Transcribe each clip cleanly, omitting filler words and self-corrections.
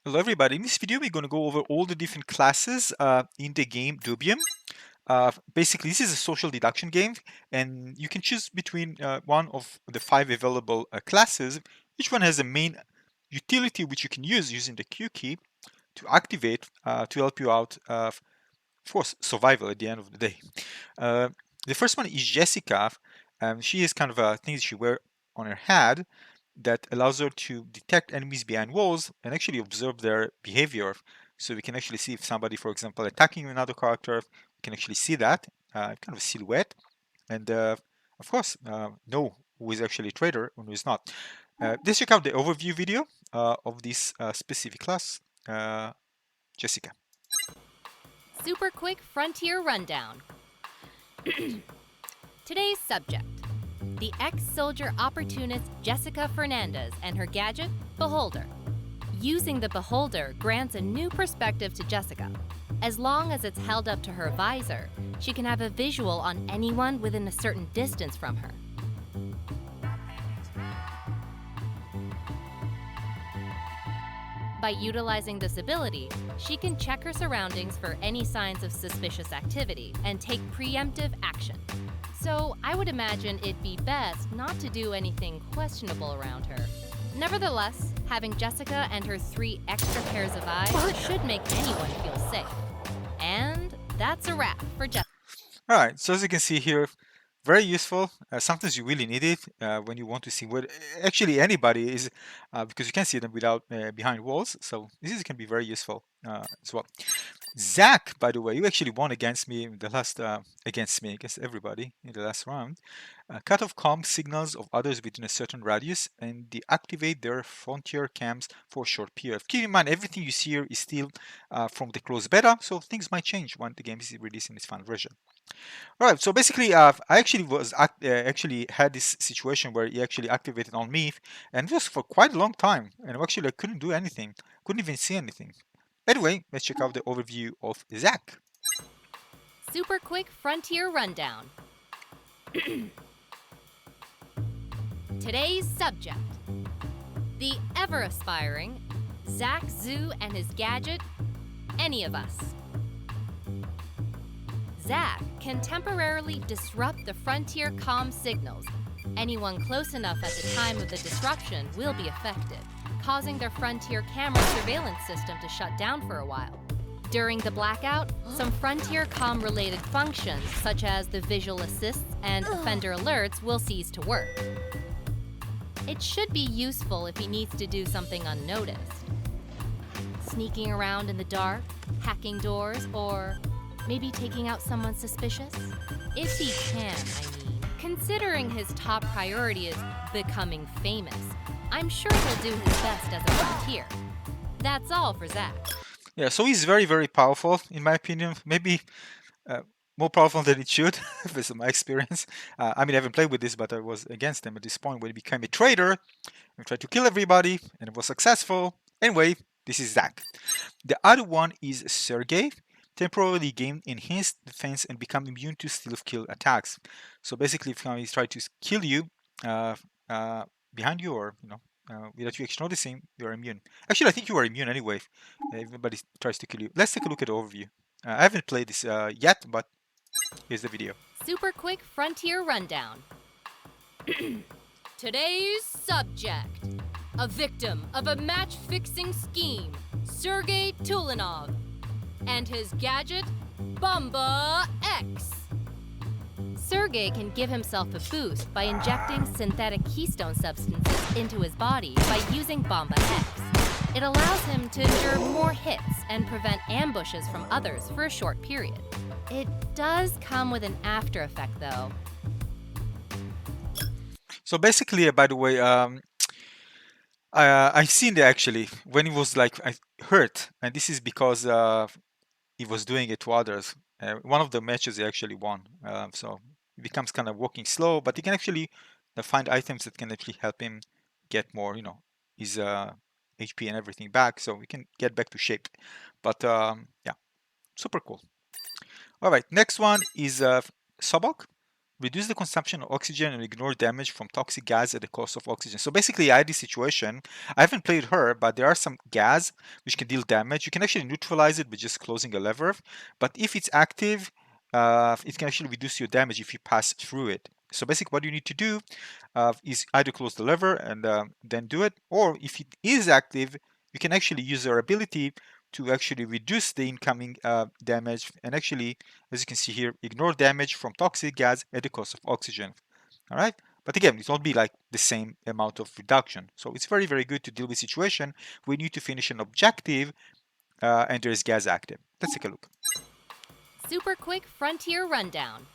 Hello everybody, in this video we're going to go over all the different classes in the game Dubium. Basically this is a social deduction game and you can choose between one of the 5 available classes. Each one has a main utility which you can use using the Q key to activate to help you out for survival at the end of the day. Uh, the first one is Jessica. She has kind of a thing she wears on her head that allows her to detect enemies behind walls and actually observe their behavior. So we can actually see if somebody, for example, attacking another character, we can actually see that kind of a silhouette, and of course know who is actually a traitor and who is not. Let's check out the overview video of this specific class. Jessica. Super quick frontier rundown. Today's subject: the ex-soldier opportunist Jessica Fernandez and her gadget, Beholder. Using the Beholder grants a new perspective to Jessica. As long as it's held up to her visor, she can have a visual on anyone within a certain distance from her. By utilizing this ability, she can check her surroundings for any signs of suspicious activity and take preemptive action. So I would imagine it'd be best not to do anything questionable around her. Nevertheless, having Jessica and her 3 extra pairs of eyes should make anyone feel safe. And that's a wrap for Jessica. All right, so as you can see here, very useful. Sometimes you really need it when you want to see what actually anybody is, because you can see them without behind walls. So this can be very useful as well. Zack, by the way, you actually won against me in the last against everybody in the last round. Cut off comm signals of others within a certain radius and deactivate their frontier cams for a short period. Keep in mind, everything you see here is still from the closed beta, so things might change when the game is released in its final version. All right, so basically, I actually had this situation where he actually activated on me, and it was for quite a long time, and actually I couldn't do anything, couldn't even see anything. Anyway, let's check out the overview of Zack. Super quick frontier rundown. Today's subject: the ever-aspiring Zack Zoo and his gadget, Any of Us. Zack can temporarily disrupt the frontier comm signals. Anyone close enough at the time of the disruption will be affected, causing their frontier camera surveillance system to shut down for a while. During the blackout, some frontier comm-related functions, such as the visual assists and offender alerts, will cease to work. It should be useful if he needs to do something unnoticed. Sneaking around in the dark, hacking doors, or maybe taking out someone suspicious? If he can, I mean. Considering his top priority is becoming famous, I'm sure he'll do his best as a frontier. That's all for Zack. Yeah, so he's very, very powerful, in my opinion. Maybe more powerful than it should, based on my experience. I mean, I haven't played with this, but I was against him at this point when he became a traitor and tried to kill everybody, and it was successful. Anyway, this is Zack. The other one is Sergey. Temporarily gain enhanced defense and become immune to stealth kill attacks. So basically, if he's trying to kill you behind you, or without you actually noticing, you're immune. Actually, I think you are immune anyway. Everybody tries to kill you. Let's take a look at the overview. I haven't played this yet, but here's the video. Super quick frontier rundown. Today's subject: a victim of a match-fixing scheme, Sergey Tulinov, and his gadget, Bomba X. Sergey can give himself a boost by injecting synthetic keystone substances into his body by using Bomba X. It allows him to endure more hits and prevent ambushes from others for a short period. It does come with an after effect, though. So basically, by the way, I've seen it actually when he was like hurt, and this is because he was doing it to others. One of the matches he actually won, so he becomes kind of walking slow, but he can actually find items that can actually help him get more, his HP and everything back, so we can get back to shape. But yeah, super cool. All right, next one is Sobok. reduce the consumption of oxygen and ignore damage from toxic gas at the cost of oxygen. So basically, I had this situation. I haven't played her, but there are some gas which can deal damage. You can actually neutralize it by just closing a lever. But if it's active, it can actually reduce your damage if you pass through it. So basically, what you need to do is either close the lever and then do it, or if it is active, you can actually use their ability to actually reduce the incoming damage and actually, as you can see here, ignore damage from toxic gas at the cost of oxygen. All right, but again, it won't be like the same amount of reduction. So it's very, very good to deal with situation when you need to finish an objective and there is gas active. Let's take a look. Super quick Frontier Rundown.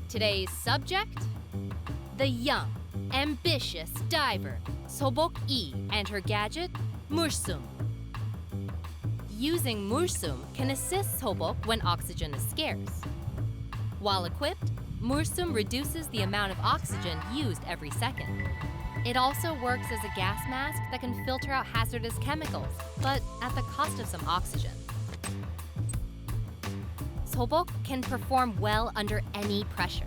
Today's subject: the young, ambitious diver Sobok E and her gadget, Mursum. Using Mursum can assist Sobok when oxygen is scarce. While equipped, Mursum reduces the amount of oxygen used every second. It also works as a gas mask that can filter out hazardous chemicals, but at the cost of some oxygen. Sobok can perform well under any pressure.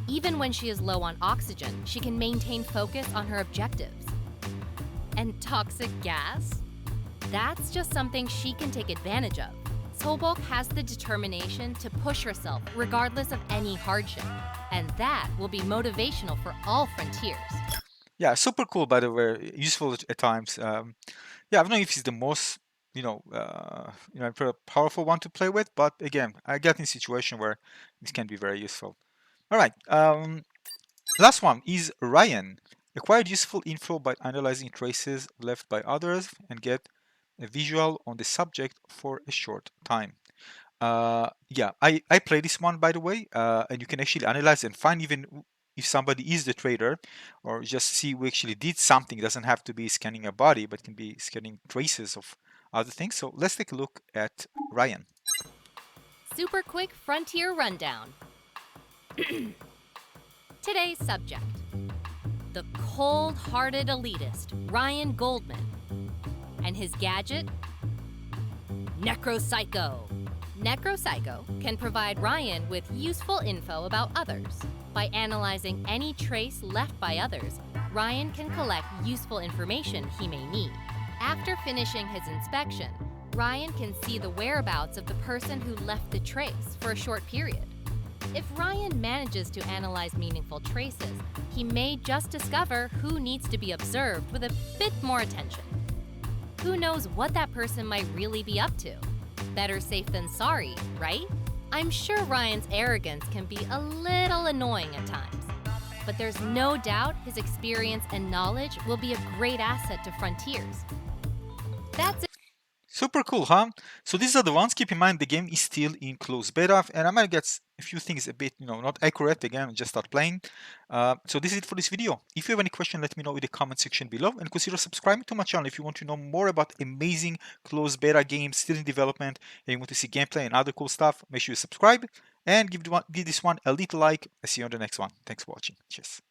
Even when she is low on oxygen, she can maintain focus on her objectives. And toxic gas? That's just something she can take advantage of. Sobok has the determination to push herself regardless of any hardship, and that will be motivational for all frontiers. Yeah, super cool, by the way, useful at times. Yeah, I don't know if it's the most, powerful one to play with, but again, I get in a situation where this can be very useful. All right, last one is Ryan. Acquire useful info by analyzing traces left by others and get a visual on the subject for a short time. Yeah, I play this one, by the way, and you can actually analyze and find even if somebody is the trader, or just see who actually did something. It doesn't have to be scanning a body, but can be scanning traces of other things. So let's take a look at Ryan. Super quick Frontier Rundown. Today's subject: the cold-hearted elitist Ryan Goldman and his gadget, Necropsycho. Necropsycho can provide Ryan with useful info about others. By analyzing any trace left by others, Ryan can collect useful information he may need. After finishing his inspection, Ryan can see the whereabouts of the person who left the trace for a short period. If Ryan manages to analyze meaningful traces, he may just discover who needs to be observed with a bit more attention. Who knows what that person might really be up to? Better safe than sorry, right? I'm sure Ryan's arrogance can be a little annoying at times, but there's no doubt his experience and knowledge will be a great asset to Frontiers. That's it. Super cool, huh? So these are the ones. Keep in mind the game is still in closed beta, and I might get a few things a bit, not accurate. Again, just start playing. So this is it for this video. If you have any question, let me know in the comment section below, and consider subscribing to my channel if you want to know more about amazing closed beta games still in development, and you want to see gameplay and other cool stuff. Make sure you subscribe and give this one a little like. I see you on the next one. Thanks for watching. Cheers.